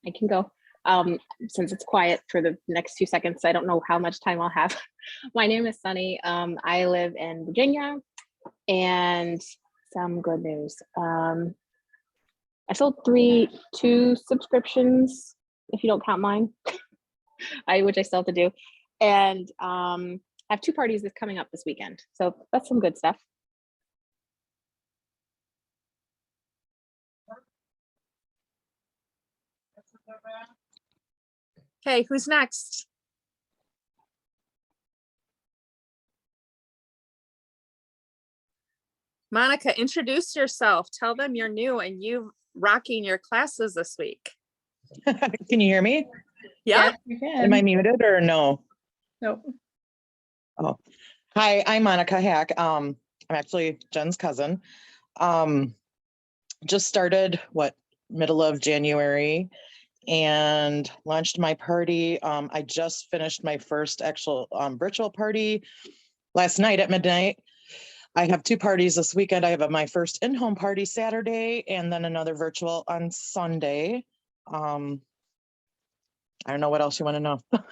I can go. Since it's quiet for the next 2 seconds, I don't know how much time I'll have. My name is Sunny. I live in Virginia, and some good news. I sold two subscriptions, if you don't count mine, which I still have to do. And I have 2 parties that's coming up this weekend. So that's some good stuff. Okay, who's next? Monica, introduce yourself. Tell them you're new and you rocking your classes this week. Can you hear me? Yeah. Yes, you can. Am I muted or no? Nope. Oh, hi, I'm Monica Hack. I'm actually Jen's cousin. Just started middle of January and launched my party. I just finished my first actual virtual party last night at midnight. I have 2 parties this weekend. I have my first in-home party Saturday and then another virtual on Sunday. I don't know what else you want to know. I'm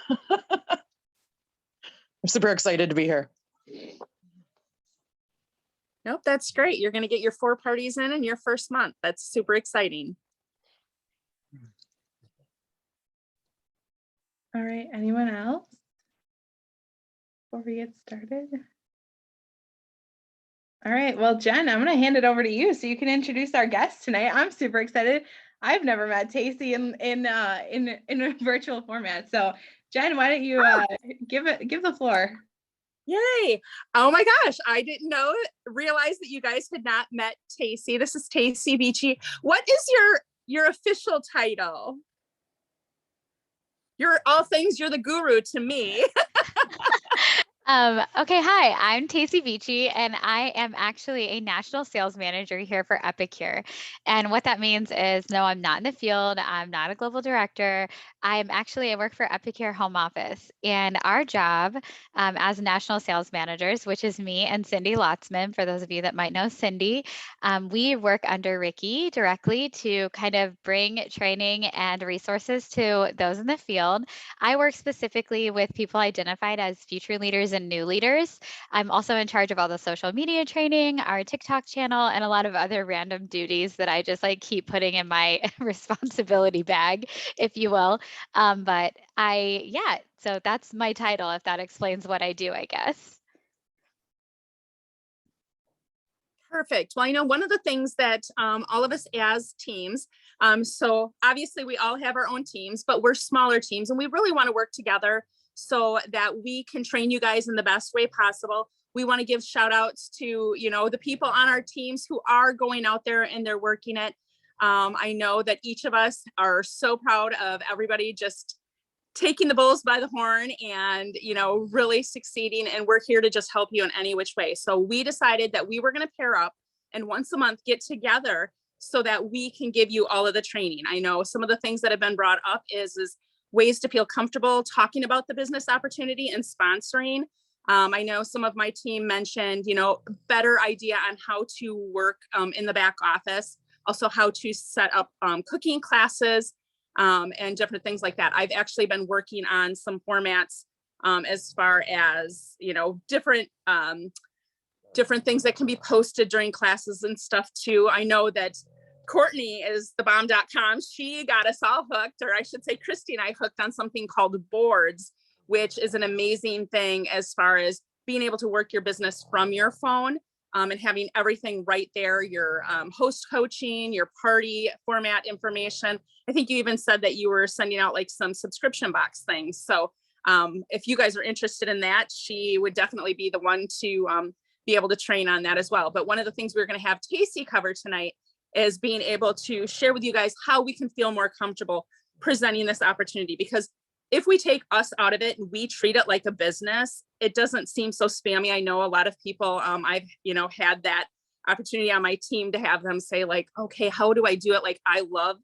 super excited to be here. Nope, that's great. You're going to get your 4 parties in your first month. That's super exciting. All right, anyone else before we get started? All right, well, Jen, I'm going to hand it over to you so you can introduce our guest tonight. I'm super excited. I've never met Tacey in a virtual format. So, Jen, why don't you give the floor? Yay. Oh my gosh. I didn't realize that you guys had not met Tacey. This is Tacey Vici. What is your official title? You're all things, you're the guru to me. Okay, hi, I'm Tacey Vici, and I am actually a national sales manager here for Epicure. And what that means is, no, I'm not in the field. I'm not a global director. I work for Epicure Home Office. And our job as national sales managers, which is me and Cindy Lotzman, for those of you that might know Cindy, we work under Ricky directly to kind of bring training and resources to those in the field. I work specifically with people identified as future leaders and new leaders. I'm also in charge of all the social media training, our TikTok channel, and a lot of other random duties that I just keep putting in my responsibility bag, if you will. So that's my title, if that explains what I do, I guess. Perfect. Well, I know one of the things that all of us as teams, so obviously we all have our own teams, but we're smaller teams and we really want to work together so that we can train you guys in the best way possible. We want to give shout outs to, the people on our teams who are going out there and they're working it. I know that each of us are so proud of everybody just taking the bulls by the horn and, really succeeding. And we're here to just help you in any which way. So we decided that we were going to pair up and once a month get together so that we can give you all of the training. I know some of the things that have been brought up is ways to feel comfortable talking about the business opportunity and sponsoring. I know some of my team mentioned, better idea on how to work in the back office, also how to set up cooking classes, and different things like that. I've actually been working on some formats as far as, different things that can be posted during classes and stuff too. I know that Courtney is thebomb.com. She got us all hooked, or I should say Christy and I hooked on something called boards, which is an amazing thing as far as being able to work your business from your phone. And having everything right there, your host coaching, your party format information. I think you even said that you were sending out some subscription box things. So if you guys are interested in that, she would definitely be the one to be able to train on that as well. But one of the things we're going to have Tacey cover tonight is being able to share with you guys how we can feel more comfortable presenting this opportunity. Because if we take us out of it and we treat it like a business, it doesn't seem so spammy. I know a lot of people, I've, had that opportunity on my team to have them say okay, how do I do it? I love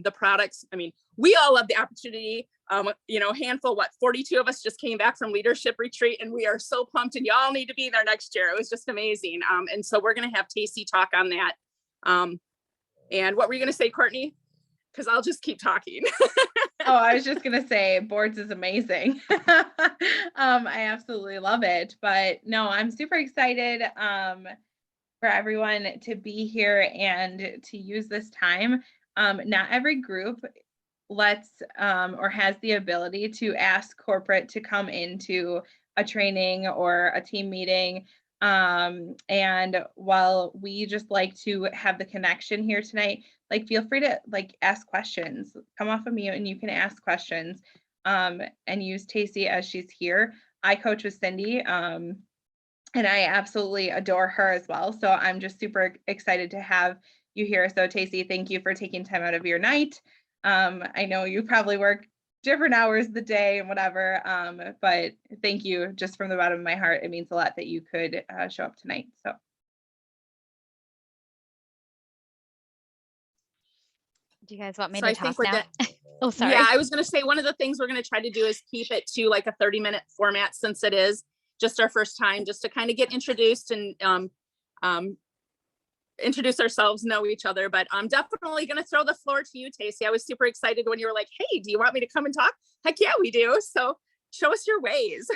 the products. I mean, we all love the opportunity. Handful, 42 of us just came back from leadership retreat and we are so pumped and y'all need to be there next year. It was just amazing. And so we're going to have Tacey talk on that. And what were you going to say, Courtney? because I'll just keep talking. Oh, I was just gonna say boards is amazing. I absolutely love it. But no, I'm super excited for everyone to be here and to use this time. Not every group lets or has the ability to ask corporate to come into a training or a team meeting. And while we just like to have the connection here tonight, like feel free to like ask questions, come off of mute and you can ask questions and use Tacey as she's here. I coach with Cindy and I absolutely adore her as well. So I'm just super excited to have you here. So Tacey, thank you for taking time out of your night. I know you probably work different hours of the day and whatever, but thank you just from the bottom of my heart. It means a lot that you could show up tonight. So. Do you guys want me So to I think talk we're now? gonna, Oh, sorry. yeah, I was going to say one of the things we're going to try to do is keep it to like a 30-minute format since it is just our first time, just to kind of get introduced and introduce ourselves, know each other. But I'm definitely going to throw the floor to you, Tacey. I was super excited when you were like, hey, do you want me to come and talk? Heck yeah, we do. So show us your ways.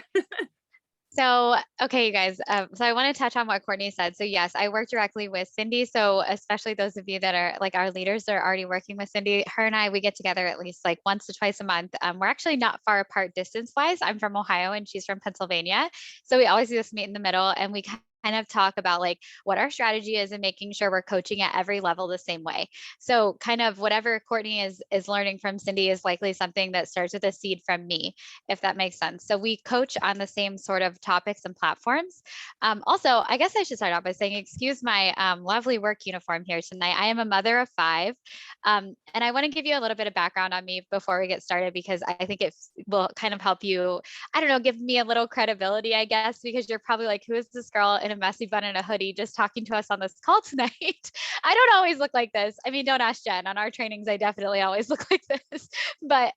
So, okay, you guys. So I want to touch on what Courtney said. So yes, I work directly with Cindy. So especially those of you that are like our leaders that are already working with Cindy, her and I, we get together at least like once to twice a month. We're actually not far apart distance wise. I'm from Ohio and she's from Pennsylvania. So we always just meet in the middle and we kind of talk about like what our strategy is and making sure we're coaching at every level the same way. So kind of whatever Courtney is learning from Cindy is likely something that starts with a seed from me, if that makes sense. So we coach on the same sort of topics and platforms. Also, I guess I should start off by saying, excuse my lovely work uniform here tonight. I am a mother of 5. And I want to give you a little bit of background on me before we get started, because I think it will kind of help you, I don't know, give me a little credibility, I guess, because you're probably like, who is this girl in a messy bun and a hoodie just talking to us on this call tonight? I don't always look like this. I mean, don't ask Jen. On our trainings, I definitely always look like this. But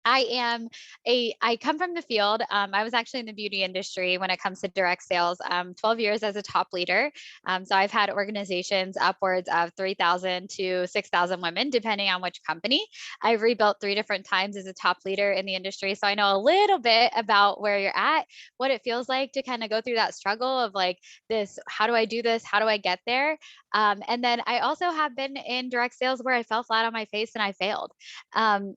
I come from the field. I was actually in the beauty industry when it comes to direct sales, 12 years as a top leader. So I've had organizations upwards of 3,000 to 6,000 women, depending on which company. I've rebuilt 3 different times as a top leader in the industry. So I know a little bit about where you're at, what it feels like to kind of go through that struggle of like this, how do I do this? How do I get there? And then I also have been in direct sales where I fell flat on my face and I failed.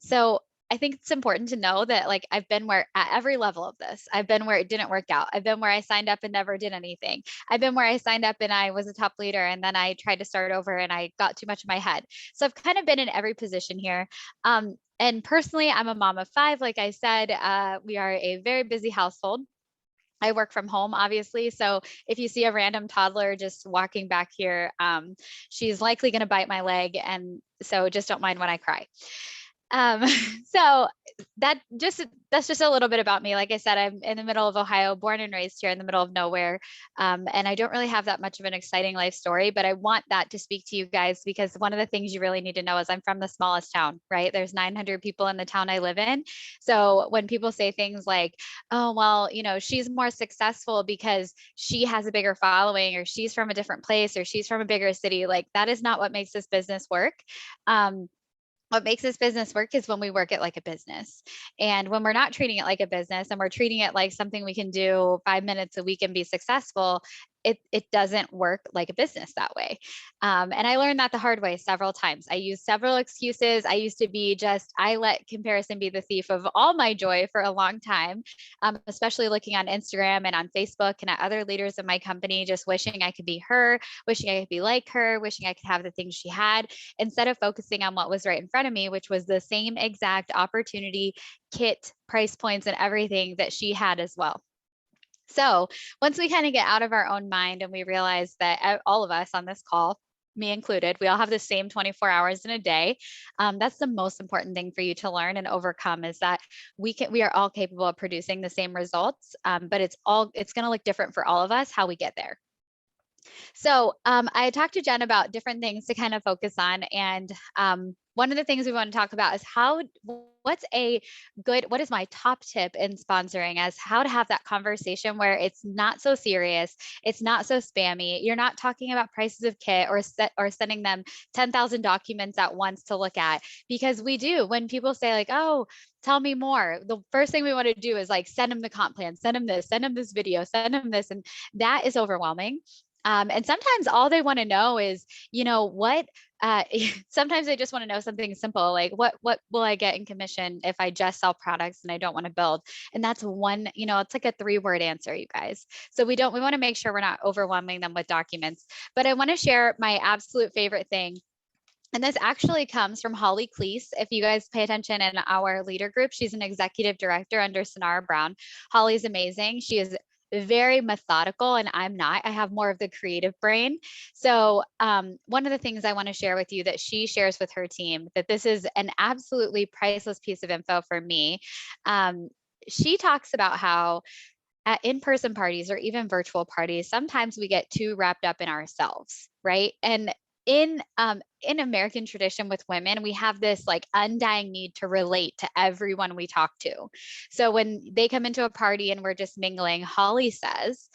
So I think it's important to know that like I've been where at every level of this. I've been where it didn't work out. I've been where I signed up and never did anything. I've been where I signed up and I was a top leader and then I tried to start over and I got too much in my head. So I've kind of been in every position here. And personally, I'm a mom of 5. Like I said, we are a very busy household. I work from home, obviously. So if you see a random toddler just walking back here, she's likely going to bite my leg. And so just don't mind when I cry. So that's just a little bit about me. Like I said, I'm in the middle of Ohio, born and raised here in the middle of nowhere. And I don't really have that much of an exciting life story, but I want that to speak to you guys because one of the things you really need to know is I'm from the smallest town, right? There's 900 people in the town I live in. So when people say things like, oh, well, you know, she's more successful because she has a bigger following or she's from a different place or she's from a bigger city, like that is not what makes this business work. What makes this business work is when we work it like a business. And when we're not treating it like a business and we're treating it like something we can do 5 minutes a week and be successful, it doesn't work like a business that way. And I learned that the hard way several times. I used several excuses. I used to be I let comparison be the thief of all my joy for a long time, especially looking on Instagram and on Facebook and at other leaders in my company, just wishing I could be her, wishing I could be like her, wishing I could have the things she had, instead of focusing on what was right in front of me, which was the same exact opportunity, kit, price points, and everything that she had as well. So once we kind of get out of our own mind and we realize that all of us on this call, me included, we all have the same 24 hours in a day. That's the most important thing for you to learn and overcome is that we are all capable of producing the same results, but it's going to look different for all of us how we get there. So I talked to Jen about different things to kind of focus on. And one of the things we want to talk about is what is my top tip in sponsoring, as how to have that conversation where it's not so serious, it's not so spammy. You're not talking about prices of kit or sending them 10,000 documents at once to look at, because we do, when people say like, oh, tell me more, the first thing we want to do is like, send them the comp plan, send them this video, send them this. And that is overwhelming. And sometimes all they want to know is, what, sometimes they just want to know something simple, like what will I get in commission if I just sell products and I don't want to build? And that's one, it's like a 3-word answer, you guys. So we want to make sure we're not overwhelming them with documents. But I want to share my absolute favorite thing. And this actually comes from Holly Cleese. If you guys pay attention in our leader group, she's an executive director under Sonara Brown. Holly's amazing. She is very methodical and I'm not. I have more of the creative brain. So one of the things I want to share with you that she shares with her team, that this is an absolutely priceless piece of info for me. She talks about how at in-person parties or even virtual parties, sometimes we get too wrapped up in ourselves, right? And in American tradition with women, we have this like undying need to relate to everyone we talk to. So when they come into a party and we're just mingling, Holly says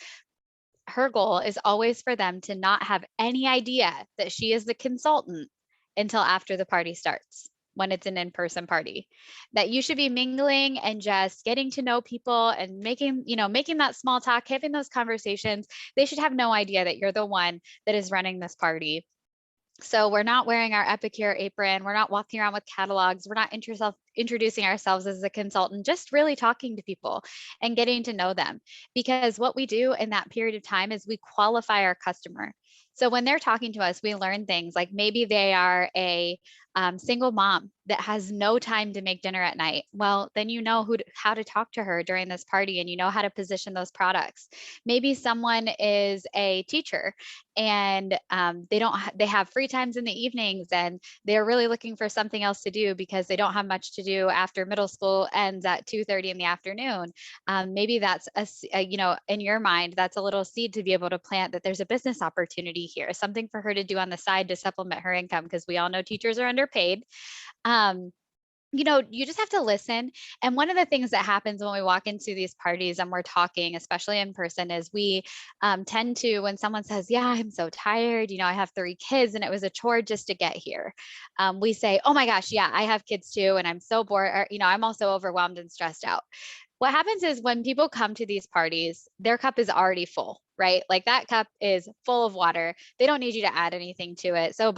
her goal is always for them to not have any idea that she is the consultant until after the party starts, when it's an in-person party. That you should be mingling and just getting to know people and making that small talk, having those conversations. They should have no idea that you're the one that is running this party. So we're not wearing our Epicure apron. We're not walking around with catalogs. We're not introducing ourselves as a consultant, just really talking to people and getting to know them. Because what we do in that period of time is we qualify our customer. So when they're talking to us, we learn things like maybe they are a single mom that has no time to make dinner at night. Well, then you know how to talk to her during this party and you know how to position those products. Maybe someone is a teacher and they have free times in the evenings and they're really looking for something else to do because they don't have much to do after middle school ends at 2:30 in the afternoon. Maybe that's in your mind, that's a little seed to be able to plant that there's a business opportunity here, something for her to do on the side to supplement her income, because we all know teachers are underpaid. You just have to listen. And one of the things that happens when we walk into these parties and we're talking, especially in person, is we tend to, when someone says, yeah, I'm so tired, I have 3 kids and it was a chore just to get here. We say, oh my gosh, yeah, I have kids too. And I'm so bored, or, I'm also overwhelmed and stressed out. What happens is when people come to these parties, their cup is already full, right? Like that cup is full of water. They don't need you to add anything to it. So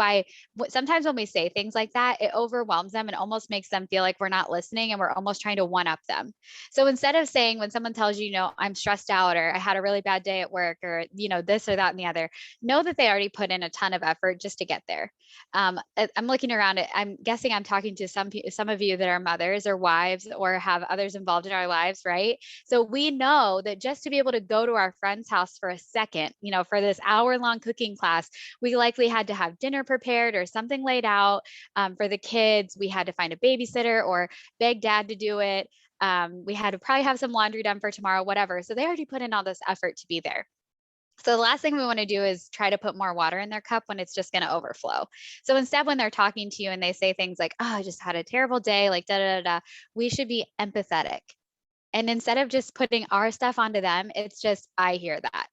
sometimes when we say things like that, it overwhelms them and almost makes them feel like we're not listening and we're almost trying to one up them. So instead of saying, when someone tells you, I'm stressed out, or I had a really bad day at work, or, this or that and the other, know that they already put in a ton of effort just to get there. I'm looking around it. I'm guessing I'm talking to some of you that are mothers or wives or have others involved in our lives, right? So we know that just to be able to go to our friend's house for a second, for this hour-long cooking class, we likely had to have dinner prepared or something laid out for the kids. We had to find a babysitter or beg dad to do it. We had to probably have some laundry done for tomorrow, whatever. So they already put in all this effort to be there. So the last thing we want to do is try to put more water in their cup when it's just going to overflow. So instead, when they're talking to you and they say things like, oh, I just had a terrible day, like da da da da, we should be empathetic. And instead of just putting our stuff onto them, it's just, I hear that.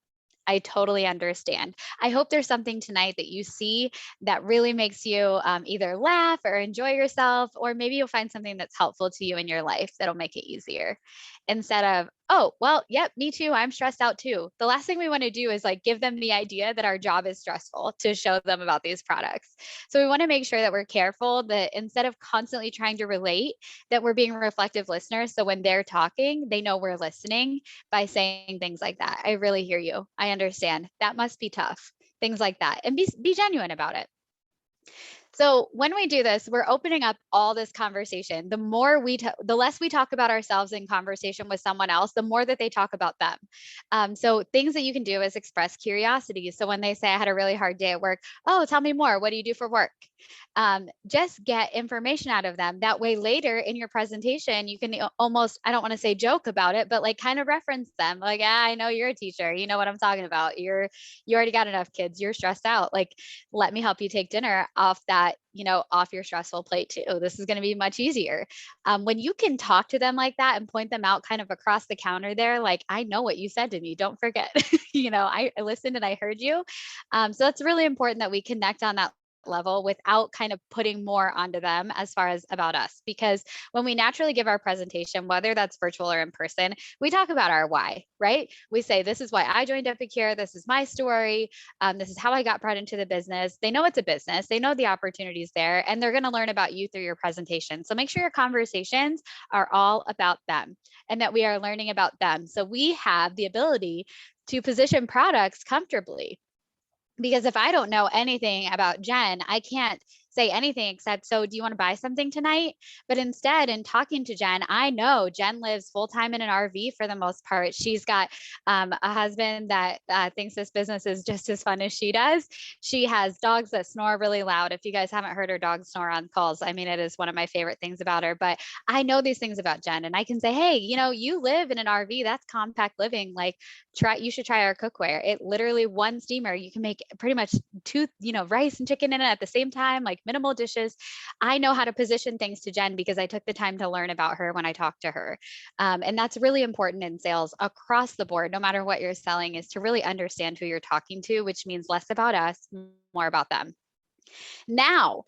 I totally understand. I hope there's something tonight that you see that really makes you either laugh or enjoy yourself, or maybe you'll find something that's helpful to you in your life that'll make it easier. Instead of, oh, well, yep, me too, I'm stressed out too. The last thing we want to do is like give them the idea that our job is stressful to show them about these products. So we want to make sure that we're careful that instead of constantly trying to relate, that we're being reflective listeners. So when they're talking, they know we're listening by saying things like that. I really hear you. I understand. That must be tough. Things like that. And be genuine about it. So when we do this, we're opening up all this conversation. The less we talk about ourselves in conversation with someone else, the more that they talk about them. So things that you can do is express curiosity. So when they say, I had a really hard day at work, oh, tell me more. What do you do for work? Just get information out of them. That way later in your presentation, you can almost, I don't want to say joke about it, but like kind of reference them. Like, I know you're a teacher. You know what I'm talking about. You already got enough kids. You're stressed out. Like, let me help you take dinner off that that, off your stressful plate too. This is going to be much easier. When you can talk to them like that and point them out kind of across the counter there, like, I know what you said to me, don't forget, I listened and I heard you. So that's really important that we connect on that level without kind of putting more onto them as far as about us. Because when we naturally give our presentation, whether that's virtual or in person, we talk about our why, right? We say, this is why I joined Epicure. This is my story. This is how I got brought into the business. They know it's a business. They know the opportunities there, and they're going to learn about you through your presentation. So make sure your conversations are all about them and that we are learning about them. So we have the ability to position products comfortably. Because if I don't know anything about Jen, I can't say anything except, so do you want to buy something tonight? But instead, in talking to Jen, I know Jen lives full-time in an RV for the most part. She's got a husband that thinks this business is just as fun as she does. She has dogs that snore really loud. If you guys haven't heard her dog snore on calls, I mean, it is one of my favorite things about her. But I know these things about Jen, and I can say, hey, you live in an RV, that's compact living. Like, you should try our cookware. It literally, one steamer, you can make pretty much two, rice and chicken in it at the same time, like minimal dishes. I know how to position things to Jen because I took the time to learn about her when I talked to her. And that's really important in sales across the board, no matter what you're selling, is to really understand who you're talking to, which means less about us, more about them. Now,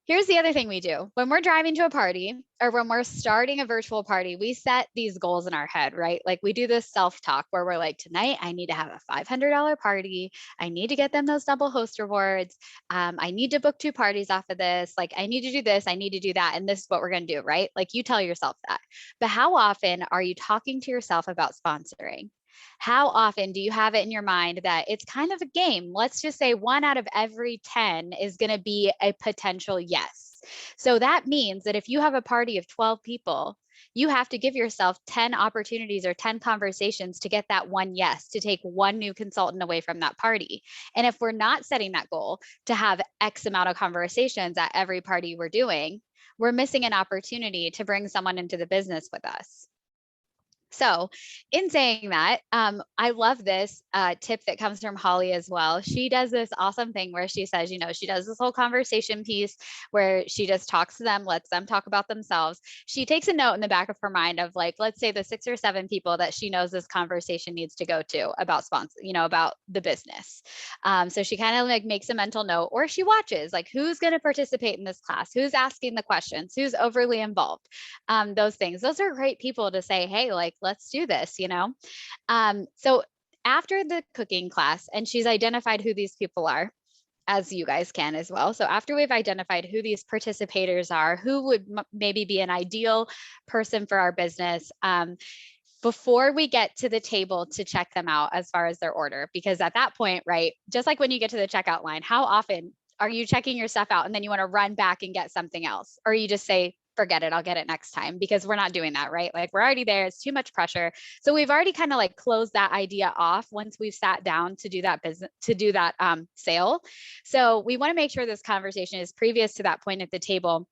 here's the other thing we do. When we're driving to a party or when we're starting a virtual party, we set these goals in our head, right? Like, we do this self-talk where we're like, tonight I need to have a $500 party. I need to get them those double host rewards. I need to book 2 parties off of this. Like, I need to do this. I need to do that. And this is what we're going to do, right? Like, you tell yourself that. But how often are you talking to yourself about sponsoring? How often do you have it in your mind that it's kind of a game? Let's just say 1 out of every 10 is going to be a potential yes. So that means that if you have a party of 12 people, you have to give yourself 10 opportunities or 10 conversations to get that one yes, to take one new consultant away from that party. And if we're not setting that goal to have X amount of conversations at every party we're doing, we're missing an opportunity to bring someone into the business with us. So in saying that, I love this tip that comes from Holly as well. She does this awesome thing where she says, she does this whole conversation piece where she just talks to them, lets them talk about themselves. She takes a note in the back of her mind of, like, let's say the 6 or 7 people that she knows this conversation needs to go to about about the business. So she kind of like makes a mental note, or she watches, like, who's going to participate in this class, who's asking the questions, who's overly involved. Those things, those are great people to say, hey, like, let's do this, So after the cooking class, and she's identified who these people are, as you guys can as well. So after we've identified who these participators are, who would maybe be an ideal person for our business, before we get to the table to check them out as far as their order, because at that point, right, just like when you get to the checkout line, how often are you checking your stuff out and then you want to run back and get something else? Or you just say, forget it, I'll get it next time, because we're not doing that, right? Like, we're already there. It's too much pressure. So we've already kind of like closed that idea off once we've sat down to do that business, to do that sale. So we want to make sure this conversation is previous to that point at the table.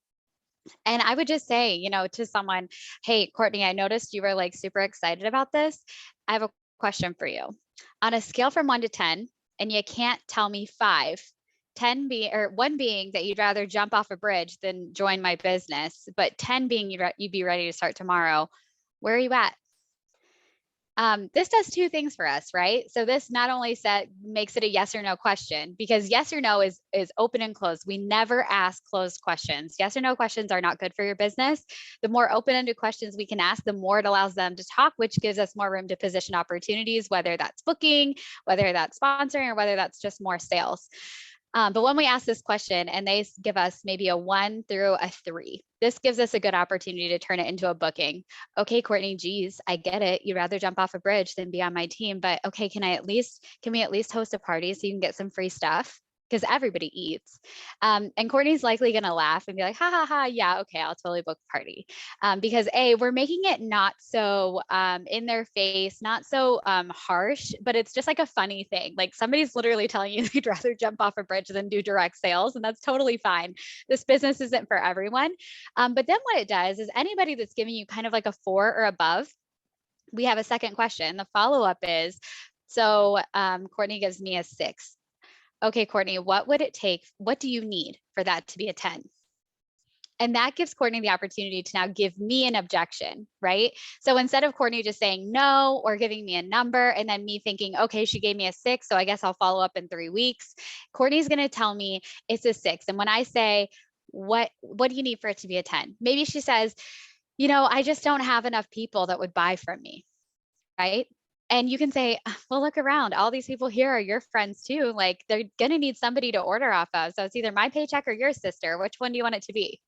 And I would just say, to someone, hey, Courtney, I noticed you were like super excited about this. I have a question for you. On a scale from 1 to 10, and you can't tell me 5, 1 being that you'd rather jump off a bridge than join my business, but 10 being you'd be ready to start tomorrow, where are you at? This does 2 things for us, right? So this not only makes it a yes or no question, because yes or no is open and closed. We never ask closed questions. Yes or no questions are not good for your business. The more open-ended questions we can ask, the more it allows them to talk, which gives us more room to position opportunities, whether that's booking, whether that's sponsoring, or whether that's just more sales. But when we ask this question and they give us maybe a 1 through a 3, this gives us a good opportunity to turn it into a booking. Okay, Courtney, geez, I get it. You'd rather jump off a bridge than be on my team, but okay, can we at least host a party so you can get some free stuff? Because everybody eats. And Courtney's likely going to laugh and be like, ha, ha, ha, yeah, okay, I'll totally book a party. Because we're making it not so in their face, not so harsh, but it's just like a funny thing. Like, somebody's literally telling you they'd rather jump off a bridge than do direct sales, and that's totally fine. This business isn't for everyone. But then what it does is, anybody that's giving you kind of like a 4 or above, we have a second question. The follow-up is, so Courtney gives me a 6. okay, Courtney, what would it take? What do you need for that to be a 10? And that gives Courtney the opportunity to now give me an objection, right? So instead of Courtney just saying no or giving me a number and then me thinking, okay, she gave me a 6, so I guess I'll follow up in 3 weeks, Courtney's going to tell me it's a 6. And when I say, what do you need for it to be a 10? Maybe she says, I just don't have enough people that would buy from me, right? And you can say, well, look around. All these people here are your friends too. Like, they're going to need somebody to order off of. So it's either my paycheck or your sister. Which one do you want it to be?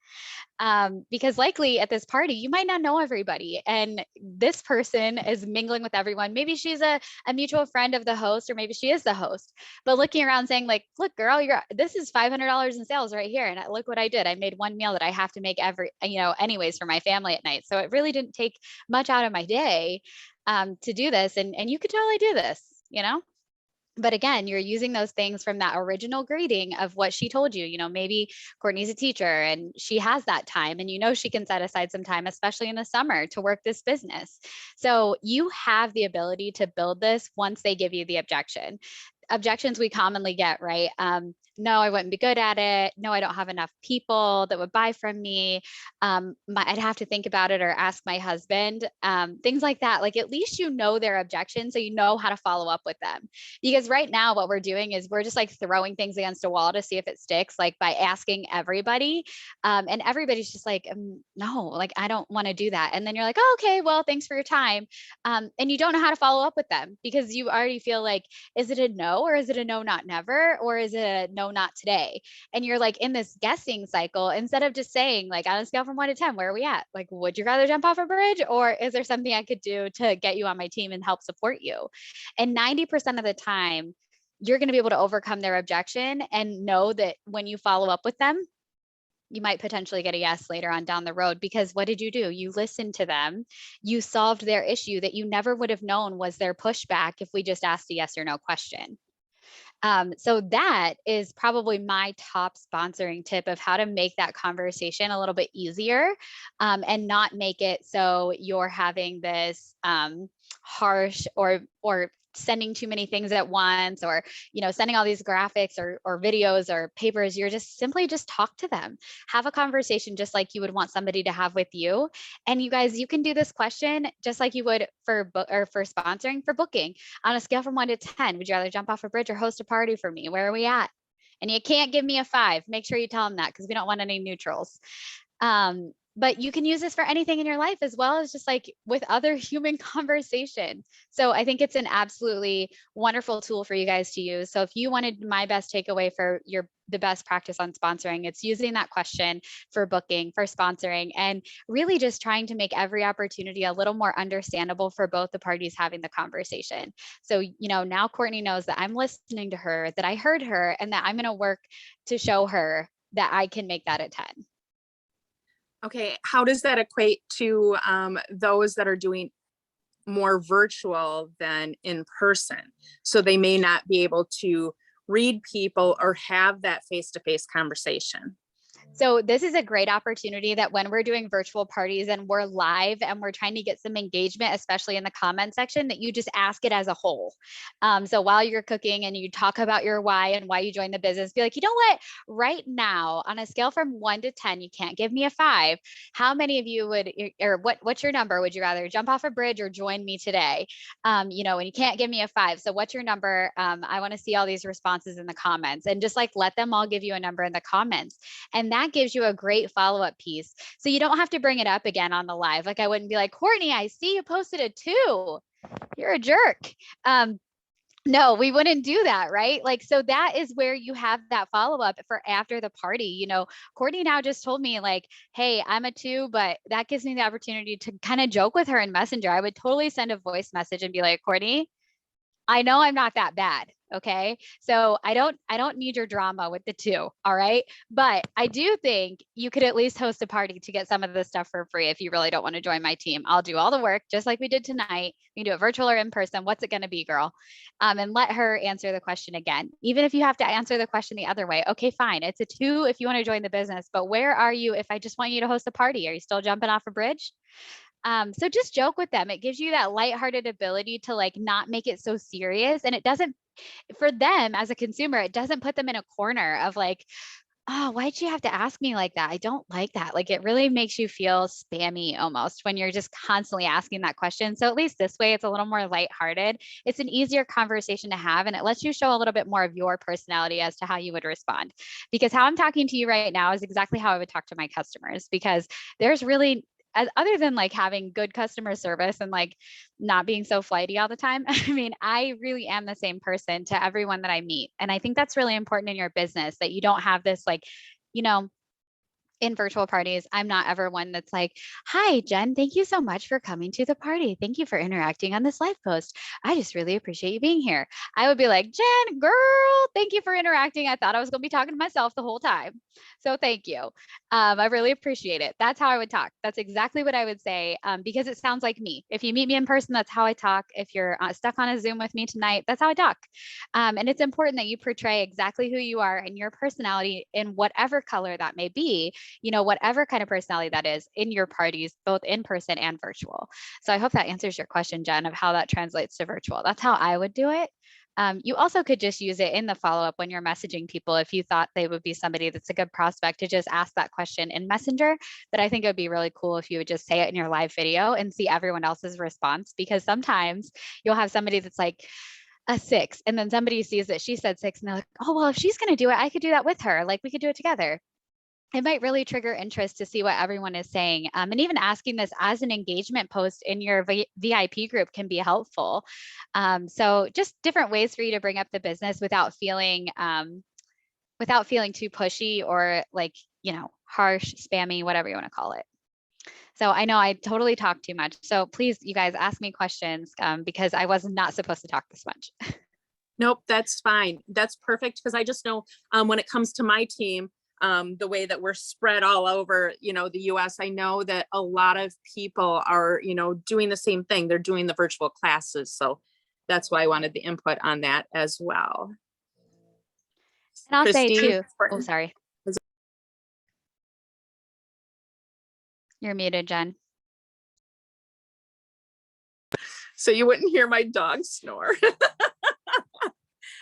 Because likely at this party, you might not know everybody. And this person is mingling with everyone. Maybe she's a mutual friend of the host, or maybe she is the host, but looking around saying like, look, girl, this is $500 in sales right here. And look what I did. I made one meal that I have to make anyways for my family at night. So it really didn't take much out of my day to do this. And you could totally do this, But again, you're using those things from that original greeting of what she told you. Maybe Courtney's a teacher and she has that time, and she can set aside some time, especially in the summer, to work this business. So you have the ability to build this once they give you the objection. Objections we commonly get, right? No, I wouldn't be good at it. No, I don't have enough people that would buy from me. I'd have to think about it or ask my husband. Things like that. Like, at least their objections, so you know how to follow up with them. Because right now what we're doing is we're just like throwing things against a wall to see if it sticks, like by asking everybody. And everybody's just like, no, like, I don't want to do that. And then you're like, oh, okay, well, thanks for your time. And you don't know how to follow up with them because you already feel like, is it a no, or is it a no, not never? Or is it a no, not today? And you're like in this guessing cycle instead of just saying, like, on a scale from 1 to 10, where are we at? Like, would you rather jump off a bridge, or is there something I could do to get you on my team and help support you? And 90% of the time, you're going to be able to overcome their objection and know that when you follow up with them, you might potentially get a yes later on down the road. Because what did you do? You listened to them. You solved their issue that you never would have known was their pushback if we just asked a yes or no question. So that is probably my top sponsoring tip of how to make that conversation a little bit easier, and not make it so you're having this harsh or sending too many things at once, or sending all these graphics or videos or papers. You're just simply talk to them, have a conversation just like you would want somebody to have with you. And you guys, you can do this question just like you would for sponsoring, for booking. On a scale from 1 to 10, would you rather jump off a bridge or host a party for me? Where are we at? And you can't give me a 5. Make sure you tell them that, because we don't want any neutrals. But you can use this for anything in your life, as well as just like with other human conversation. So I think it's an absolutely wonderful tool for you guys to use. So if you wanted my best takeaway for the best practice on sponsoring, it's using that question for booking, for sponsoring, and really just trying to make every opportunity a little more understandable for both the parties having the conversation. So, now Courtney knows that I'm listening to her, that I heard her, and that I'm going to work to show her that I can make that a 10. Okay, how does that equate to those that are doing more virtual than in person? So they may not be able to read people or have that face-to-face conversation. So this is a great opportunity that when we're doing virtual parties and we're live and we're trying to get some engagement, especially in the comment section, that you just ask it as a whole. So while you're cooking and you talk about your why and why you joined the business, be like, you know what, right now on a scale from 1 to 10, you can't give me a 5. How many of you would, or what's your number? Would you rather jump off a bridge or join me today? And you can't give me a 5. So what's your number? I want to see all these responses in the comments, and just like let them all give you a number in the comments. And that gives you a great follow-up piece. So you don't have to bring it up again on the live. Like, I wouldn't be like, Courtney, I see you posted a 2. You're a jerk. No, we wouldn't do that, right? Like, so that is where you have that follow-up for after the party. Courtney now just told me like, hey, I'm a 2, but that gives me the opportunity to kind of joke with her in Messenger. I would totally send a voice message and be like, Courtney, I know I'm not that bad. Okay. So I don't need your drama with the 2. All right. But I do think you could at least host a party to get some of this stuff for free. If you really don't want to join my team, I'll do all the work just like we did tonight. We can do it virtual or in person. What's it going to be, girl? And let her answer the question again. Even if you have to answer the question the other way. Okay, fine. It's a 2 if you want to join the business, but where are you if I just want you to host a party? Are you still jumping off a bridge? So just joke with them. It gives you that lighthearted ability to like not make it so serious, and it doesn't for them as a consumer, it doesn't put them in a corner of like, oh, why'd you have to ask me like that? I don't like that. Like it really makes you feel spammy almost when you're just constantly asking that question. So at least this way, it's a little more lighthearted. It's an easier conversation to have, and it lets you show a little bit more of your personality as to how you would respond. Because how I'm talking to you right now is exactly how I would talk to my customers, because there's really, other than like having good customer service and like not being so flighty all the time, I mean, I really am the same person to everyone that I meet. And I think that's really important in your business, that you don't have this like, you know, in virtual parties, I'm not ever one that's like, hi, Jen, thank you so much for coming to the party. Thank you for interacting on this live post. I just really appreciate you being here. I would be like, Jen, girl, thank you for interacting. I thought I was going to be talking to myself the whole time. So thank you. I really appreciate it. That's how I would talk. That's exactly what I would say, because it sounds like me. If you meet me in person, that's how I talk. If you're stuck on a Zoom with me tonight, that's how I talk. And it's important that you portray exactly who you are and your personality in whatever color that may be, you know, whatever kind of personality that is in your parties, both in person and virtual. So I hope that answers your question, Jen, of how that translates to virtual. That's how I would do it. You also could just use it in the follow-up when you're messaging people. If you thought they would be somebody that's a good prospect, to just ask that question in Messenger. But I think it would be really cool if you would just say it in your live video and see everyone else's response, because sometimes you'll have somebody that's like a 6, and then somebody sees that she said 6 and they're like, oh, well, if she's going to do it, I could do that with her. Like we could do it together. It might really trigger interest to see what everyone is saying. And even asking this as an engagement post in your VIP group can be helpful. So just different ways for you to bring up the business without feeling too pushy or like, you know, harsh, spammy, whatever you want to call it. So I know I totally talked too much. So please, you guys, ask me questions, because I was not supposed to talk this much. Nope, that's fine. That's perfect. Because I just know when it comes to my team, the way that we're spread all over, you know, the US, I know that a lot of people are, you know, doing the same thing. They're doing the virtual classes. So that's why I wanted the input on that as well. And I'll say Christy? too, oh, sorry. You're muted, Jen. So you wouldn't hear my dog snore.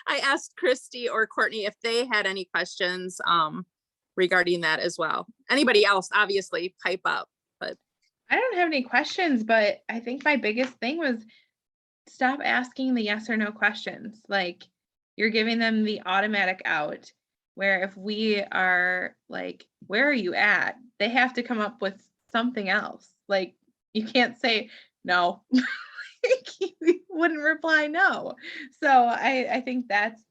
I asked Christy or Courtney if they had any questions regarding that as well. Anybody else, obviously, pipe up. But I don't have any questions, but I think my biggest thing was stop asking the yes or no questions. Like you're giving them the automatic out, where if we are like, where are you at? They have to come up with something else. Like you can't say no. You wouldn't reply no. So I think that's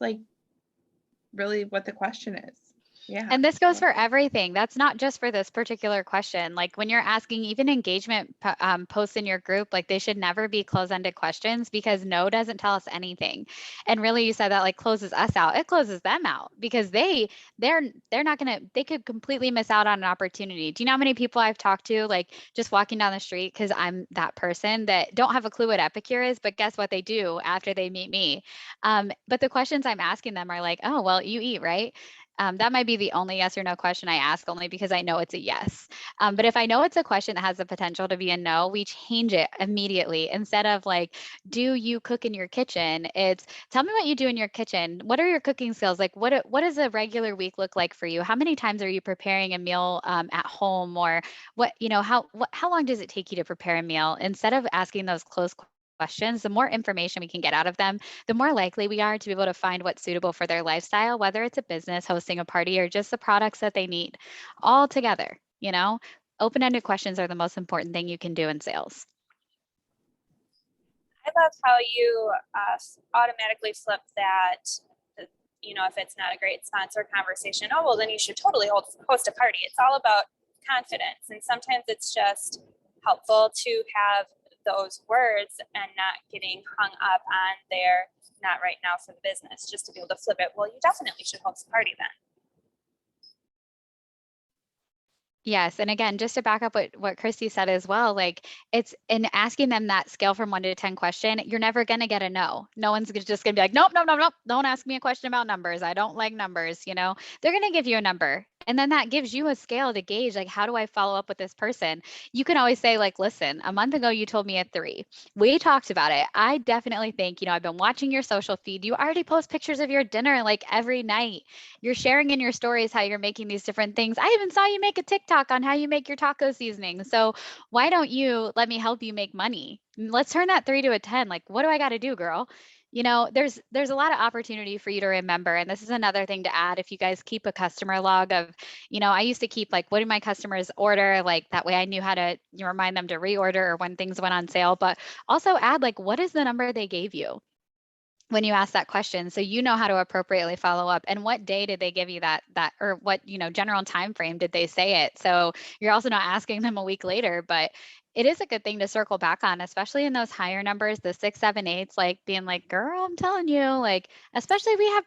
like really what the question is. Yeah. And this goes for everything. That's not just for this particular question. Like when you're asking even engagement posts in your group, like they should never be close-ended questions, because no doesn't tell us anything. And really, you said that like closes us out. It closes them out, because they're not gonna, they could completely miss out on an opportunity. Do you know how many people I've talked to, like just walking down the street, because I'm that person, that don't have a clue what Epicure is, but guess what they do after they meet me? But the questions I'm asking them are like, oh, well, you eat, right? That might be the only yes or no question I ask, only because I know it's a yes. But if I know it's a question that has the potential to be a no, we change it immediately. Instead of like, do you cook in your kitchen? It's tell me what you do in your kitchen. What are your cooking skills? Like what does a regular week look like for you? How many times are you preparing a meal at home? Or what, you know, how long does it take you to prepare a meal? Instead of asking those close questions, the more information we can get out of them, the more likely we are to be able to find what's suitable for their lifestyle, whether it's a business, hosting a party, or just the products that they need all together. You know, open-ended questions are the most important thing you can do in sales. I love how you automatically flip that, you know, if it's not a great sponsor conversation, oh, well, then you should totally host a party. It's all about confidence. And sometimes it's just helpful to have those words and not getting hung up on their not right now for the business, just to be able to flip it. Well, you definitely should host a party then. Yes. And again, just to back up what Christy said as well, like it's in asking them that scale from 1 to 10 question, you're never going to get a no. No one's just going to be like, nope, nope, nope, nope. Don't ask me a question about numbers. I don't like numbers. You know, they're going to give you a number. And then that gives you a scale to gauge, like, how do I follow up with this person? You can always say, like, listen, a month ago, you told me at 3. We talked about it. I definitely think, I've been watching your social feed. You already post pictures of your dinner like every night. You're sharing in your stories how you're making these different things. I even saw you make a TikTok on how you make your taco seasoning. So why don't you let me help you make money? Let's turn that 3 to a 10. Like, what do I got to do, girl? There's a lot of opportunity for you to remember. And this is another thing to add. If you guys keep a customer log of, I used to keep, like, what do my customers order? Like, that way I knew how to remind them to reorder or when things went on sale, but also add, like, what is the number they gave you when you ask that question, so you know how to appropriately follow up, and what day did they give you that or what general time frame did they say it. So you're also not asking them a week later, but it is a good thing to circle back on, especially in those higher numbers, the 6, 7, 8s, like being like, girl, I'm telling you, like, especially we have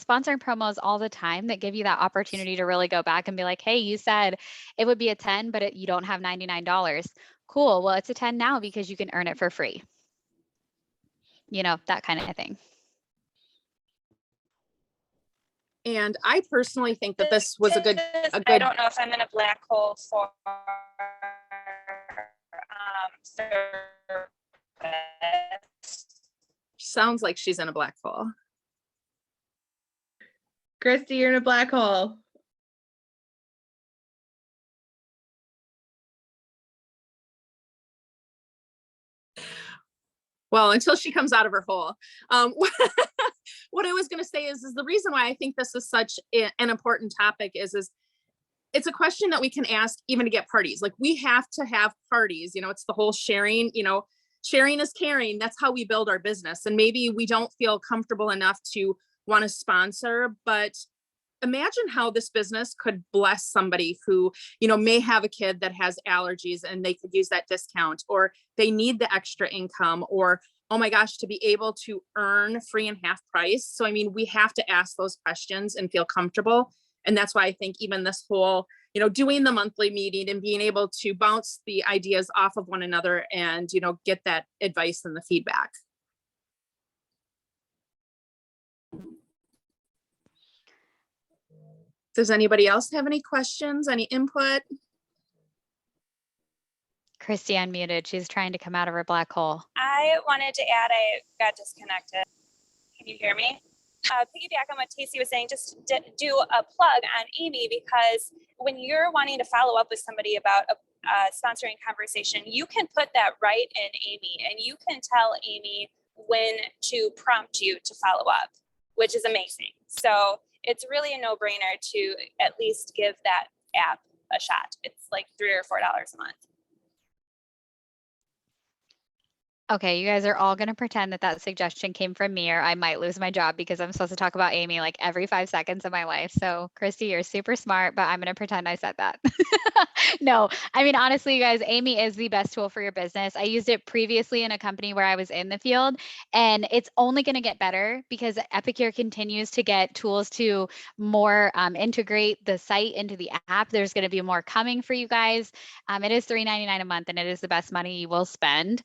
sponsoring promos all the time that give you that opportunity to really go back and be like, hey, you said it would be a 10, but you don't have $99. Cool, well, it's a 10 now because you can earn it for free. That kind of thing. And I personally think that this was a good. I don't know if I'm in a black hole for service. Sounds like she's in a black hole. Christy, you're in a black hole. Well, until she comes out of her hole. What I was going to say is the reason why I think this is such an important topic is it's a question that we can ask even to get parties. Like, we have to have parties, it's the whole sharing, sharing is caring. That's how we build our business. And maybe we don't feel comfortable enough to want to sponsor, but imagine how this business could bless somebody who, may have a kid that has allergies and they could use that discount, or they need the extra income, or, oh my gosh, to be able to earn free and half price. So, I mean, we have to ask those questions and feel comfortable. And that's why I think even this whole, doing the monthly meeting and being able to bounce the ideas off of one another and, get that advice and the feedback. Does anybody else have any questions, any input? Christy unmuted. She's trying to come out of her black hole. I wanted to add, I got disconnected. Can you hear me? Piggyback on what Tacey was saying, just do a plug on Amy, because when you're wanting to follow up with somebody about a sponsoring conversation, you can put that right in Amy, and you can tell Amy when to prompt you to follow up, which is amazing. So it's really a no-brainer to at least give that app a shot. It's like $3 or $4 a month. Okay, you guys are all going to pretend that suggestion came from me, or I might lose my job because I'm supposed to talk about Amy like every 5 seconds of my life. So Christy, you're super smart, but I'm going to pretend I said that. No, I mean, honestly, you guys, Amy is the best tool for your business. I used it previously in a company where I was in the field, and it's only going to get better because Epicure continues to get tools to more integrate the site into the app. There's going to be more coming for you guys. It is $3.99 a month, and it is the best money you will spend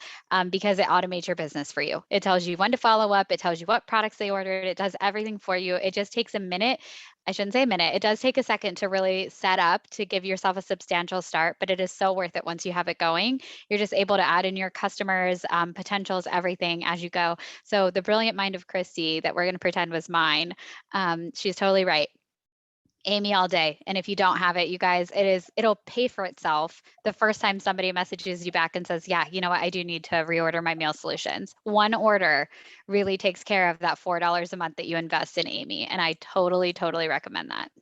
because it automates your business for you. It tells you when to follow up. It tells you what products they ordered. It does everything for you. It just takes a minute. I shouldn't say a minute. It does take a second to really set up to give yourself a substantial start, but it is so worth it once you have it going. You're just able to add in your customers, potentials, everything as you go. So the brilliant mind of Christy that we're going to pretend was mine, she's totally right. Amy all day. And if you don't have it, you guys, it'll pay for itself the first time somebody messages you back and says, yeah, you know what, I do need to reorder my meal solutions. One order really takes care of that $4 a month that you invest in Amy. And I totally, totally recommend that.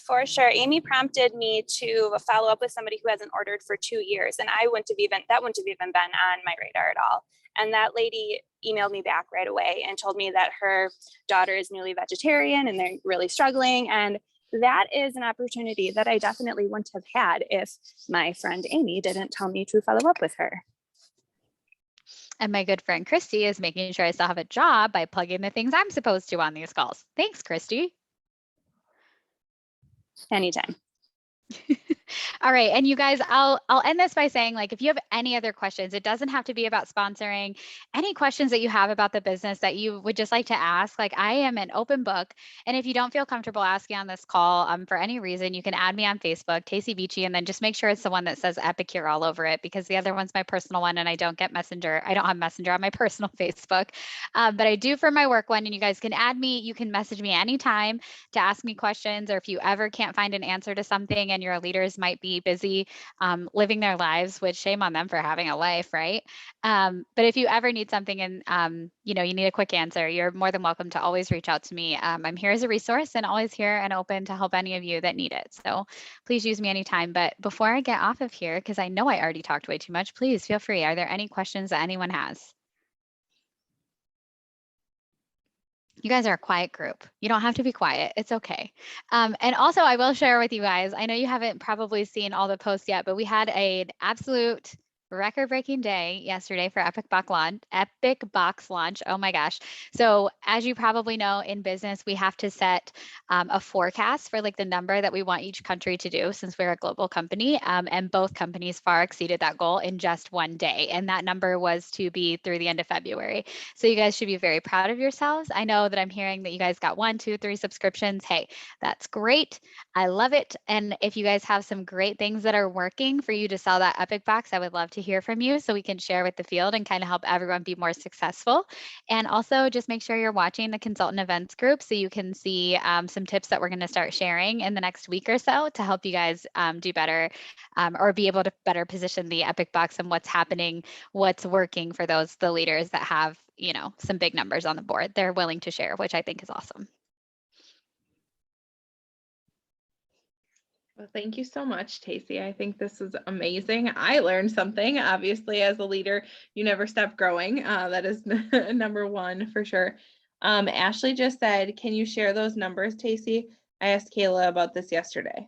For sure. Amy prompted me to follow up with somebody who hasn't ordered for 2 years. And that wouldn't have even been on my radar at all. And that lady emailed me back right away and told me that her daughter is newly vegetarian and they're really struggling. And that is an opportunity that I definitely wouldn't have had if my friend Amy didn't tell me to follow up with her. And my good friend Christy is making sure I still have a job by plugging the things I'm supposed to on these calls. Thanks, Christy. Anytime. All right. And you guys, I'll end this by saying, like, if you have any other questions, it doesn't have to be about sponsoring. Any questions that you have about the business that you would just like to ask, like, I am an open book. And if you don't feel comfortable asking on this call, for any reason, you can add me on Facebook, Tacey Vici, and then just make sure it's the one that says Epicure all over it, because the other one's my personal one and I don't get Messenger. I don't have Messenger on my personal Facebook, but I do for my work one. And you guys can add me. You can message me anytime to ask me questions, or if you ever can't find an answer to something and your leaders might be busy living their lives, which shame on them for having a life, right? But if you ever need something and you need a quick answer, you're more than welcome to always reach out to me. I'm here as a resource and always here and open to help any of you that need it. So please use me anytime. But before I get off of here, because I know I already talked way too much, please feel free. Are there any questions that anyone has? You guys are a quiet group. You don't have to be quiet. It's okay. And also, I will share with you guys, I know you haven't probably seen all the posts yet, but we had an absolute record-breaking day yesterday for Epic Box launch. Oh my gosh. So as you probably know, in business, we have to set a forecast for like the number that we want each country to do, since we're a global company. And both companies far exceeded that goal in just one day. And that number was to be through the end of February. So you guys should be very proud of yourselves. I know that I'm hearing that you guys got 1, 2, 3 subscriptions. Hey, that's great. I love it. And if you guys have some great things that are working for you to sell that Epic Box, I would love to hear from you so we can share with the field and kind of help everyone be more successful. And also just make sure you're watching the consultant events group so you can see some tips that we're going to start sharing in the next week or so to help you guys do better or be able to better position the Epic Box and what's happening, what's working for the leaders that have, some big numbers on the board they're willing to share, which I think is awesome. Well, thank you so much, Tacey. I think this is amazing. I learned something. Obviously, as a leader, you never stop growing. That is number one for sure. Ashley just said, can you share those numbers, Tacey? I asked Kayla about this yesterday.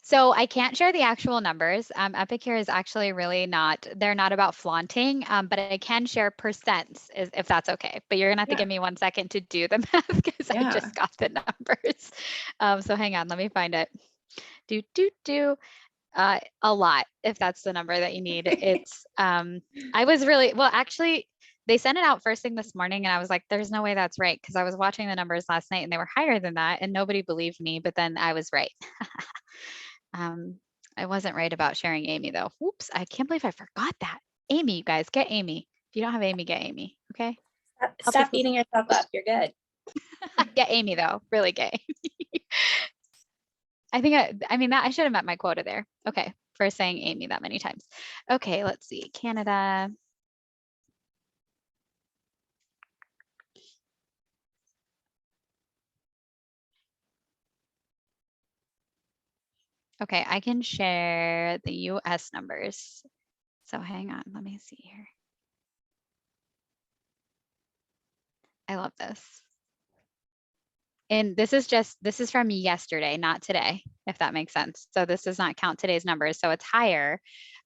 So I can't share the actual numbers. Epicure is actually they're not about flaunting, but I can share percents if that's okay. But you're gonna have to give me 1 second to do the math because I just got the numbers. So hang on, let me find it. A lot, if that's the number that you need. It's I was really actually they sent it out first thing this morning and I was like, there's no way that's right, because I was watching the numbers last night and they were higher than that and nobody believed me, but then I was right. I wasn't right about sharing Amy though. Oops, I can't believe I forgot that. Amy, you guys, get Amy. If you don't have Amy, get Amy. Okay. Stop beating yourself up. You're good. Get Amy though. Really get Amy. I mean that I should have met my quota there. Okay, for saying Amy that many times. Okay, let's see. Canada. Okay, I can share the US numbers. So hang on, let me see here. I love this. And this is from yesterday, not today, if that makes sense. So this does not count today's numbers. So it's higher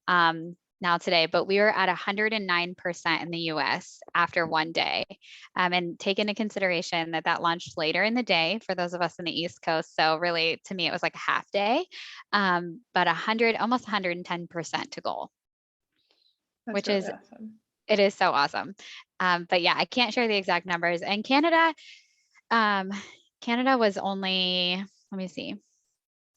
now today, but we were at 109% in the US after one day. And take into consideration that launched later in the day for those of us in the East Coast. So really, to me, it was like a half day, but almost 110% to goal. That's which really is awesome. It is so awesome. But yeah, I can't share the exact numbers. And Canada was only, let me see.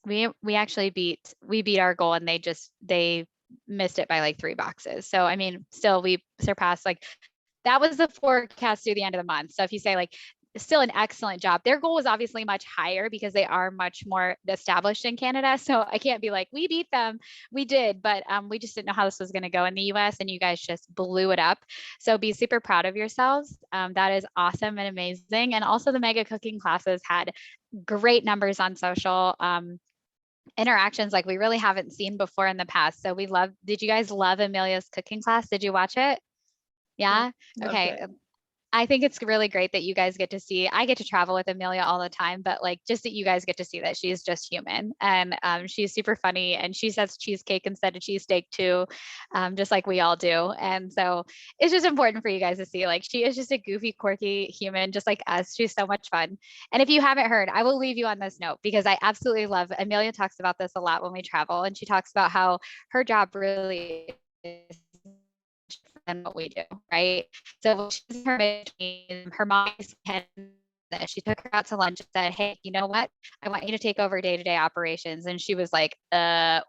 We actually beat our goal and they missed it by like 3 boxes. So I mean, still we surpassed, like, that was the forecast through the end of the month. So if you say, like, still an excellent job. Their goal was obviously much higher because they are much more established in Canada. So I can't be like, we beat them. We did, but we just didn't know how this was going to go in the US, and you guys just blew it up. So be super proud of yourselves. That is awesome and amazing. And also the mega cooking classes had great numbers on social interactions like we really haven't seen before in the past. So did you guys love Amelia's cooking class? Did you watch it? Yeah. Okay. I think it's really great that you guys get to see, I get to travel with Amelia all the time, but like just that you guys get to see that she's just human, and she's super funny, and she says cheesecake instead of cheesesteak too, just like we all do. And so it's just important for you guys to see, like, she is just a goofy, quirky human, just like us. She's so much fun. And if you haven't heard, I will leave you on this note because I absolutely love, Amelia talks about this a lot when we travel, and she talks about how her job really is than what we do, right? So she's her mid-20s, her mom is 10. She took her out to lunch and said, hey, you know what? I want you to take over day-to-day operations. And she was like,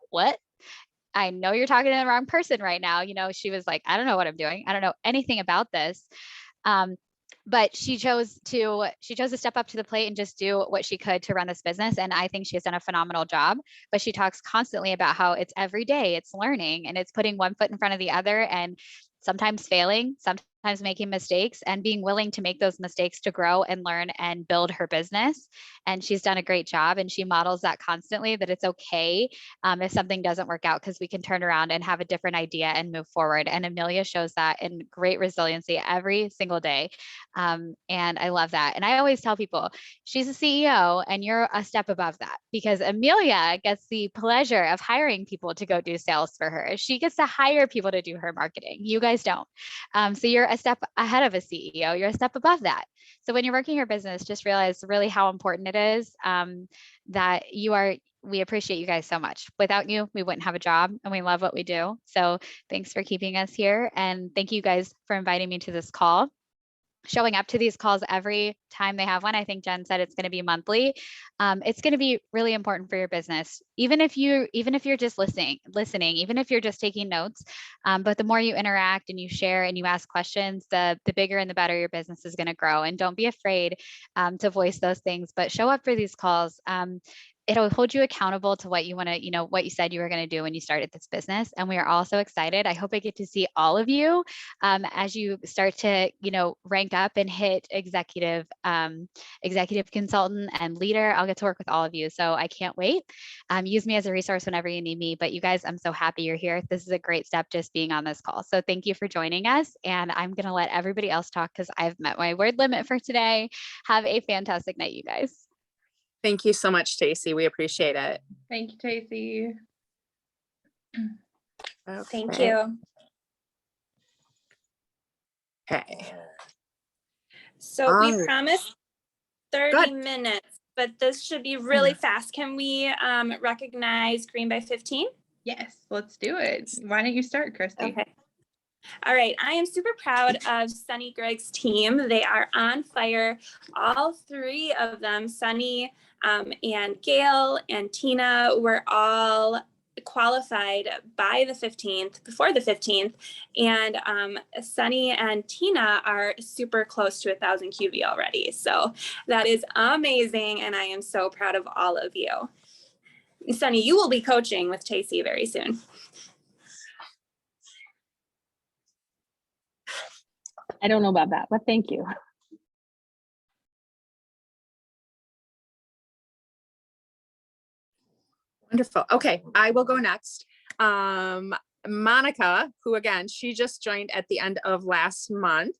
what? I know you're talking to the wrong person right now. You know, she was like, I don't know what I'm doing. I don't know anything about this. But she chose to step up to the plate and just do what she could to run this business. And I think she has done a phenomenal job. But she talks constantly about how it's every day, it's learning, and it's putting one foot in front of the other, and sometimes failing, sometimes making mistakes, and being willing to make those mistakes to grow and learn and build her business. And she's done a great job, and she models that constantly, that it's okay if something doesn't work out, because we can turn around and have a different idea and move forward. And Amelia shows that in great resiliency every single day. And I love that. And I always tell people, she's a CEO and you're a step above that, because Amelia gets the pleasure of hiring people to go do sales for her. She gets to hire people to do her marketing. You guys don't. So you're a step ahead of a CEO. You're a step above that. So when you're working your business, just realize really how important it is that you are. We appreciate you guys so much. Without you, we wouldn't have a job, and we love what we do. So thanks for keeping us here. And thank you guys for inviting me to this call. Showing up to these calls every time they have one. I think Jen said it's going to be monthly. It's going to be really important for your business, even if you're just listening, even if you're just taking notes. But the more you interact and you share and you ask questions, the bigger and the better your business is going to grow. And don't be afraid to voice those things, but show up for these calls. It'll hold you accountable to what you want to, what you said you were going to do when you started this business. And we are all so excited. I hope I get to see all of you as you start to, rank up and hit executive consultant and leader. I'll get to work with all of you. So I can't wait. Use me as a resource whenever you need me. But you guys, I'm so happy you're here. This is a great step just being on this call. So thank you for joining us. And I'm going to let everybody else talk because I've met my word limit for today. Have a fantastic night, you guys. Thank you so much, Stacy. We appreciate it. Thank you, Tracy. Okay. Thank you. Okay. So we All right. promised 30 Good. minutes, but this should be really fast. Can we recognize Green by 15? Yes, let's do it. Why don't you start, Christy? Okay. All right. I am super proud of Sunny Gregg's team. They are on fire. All three of them, Sunny and Gail and Tina, were all qualified by the 15th, before the 15th. And Sunny and Tina are super close to 1,000 QV already. So that is amazing. And I am so proud of all of you. Sunny, you will be coaching with Tacy very soon. I don't know about that, but thank you. Wonderful. Okay, I will go next. Monica, who again, she just joined at the end of last month.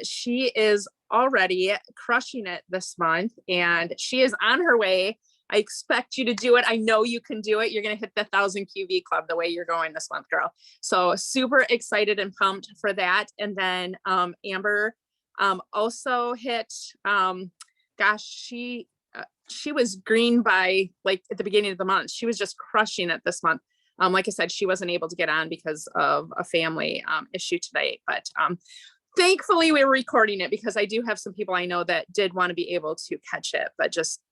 She is already crushing it this month and she is on her way. I expect you to do it. I know you can do it. You're going to hit the 1,000 QV club the way you're going this month, girl. So super excited and pumped for that. And then Amber also hit, gosh, she was green by like at the beginning of the month. She was just crushing it this month. Like I said, she wasn't able to get on because of a family issue today, but thankfully we were recording it because I do have some people I know that did want to be able to catch it, but just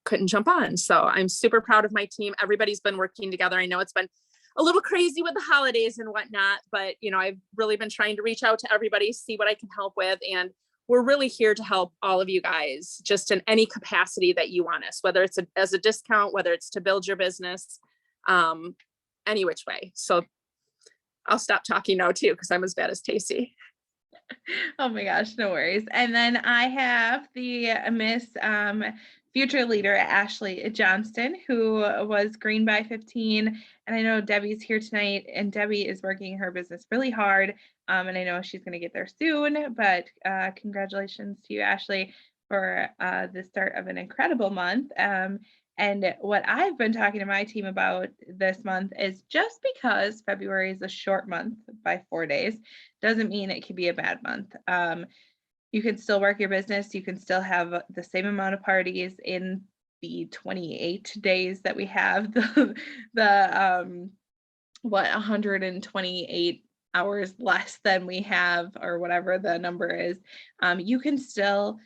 couldn't jump on. So I'm super proud of my team. Everybody's been working together. I know it's been a little crazy with the holidays and whatnot, but I've really been trying to reach out to everybody, see what I can help with. And we're really here to help all of you guys just in any capacity that you want us, whether it's as a discount, whether it's to build your business, any which way. So I'll stop talking now too, because I'm as bad as Tacy. Oh my gosh, no worries. And then I have the Miss future leader, Ashley Johnston, who was green by 15. And I know Debbie's here tonight, and Debbie is working her business really hard. And I know she's going to get there soon, but congratulations to you, Ashley, for the start of an incredible month. And what I've been talking to my team about this month is just because February is a short month by 4 days, doesn't mean it can be a bad month. You can still work your business. You can still have the same amount of parties in the 28 days that we have, the 128 hours less than we have, or whatever the number is. You can still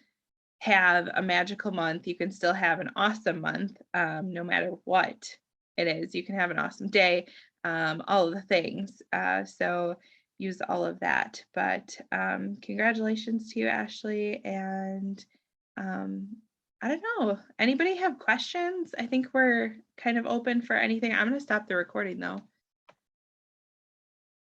have a magical month. You can still have an awesome month, no matter what it is. You can have an awesome day, all of the things. So use all of that. But congratulations to you, Ashley. And I don't know, anybody have questions? I think we're kind of open for anything. I'm going to stop the recording though.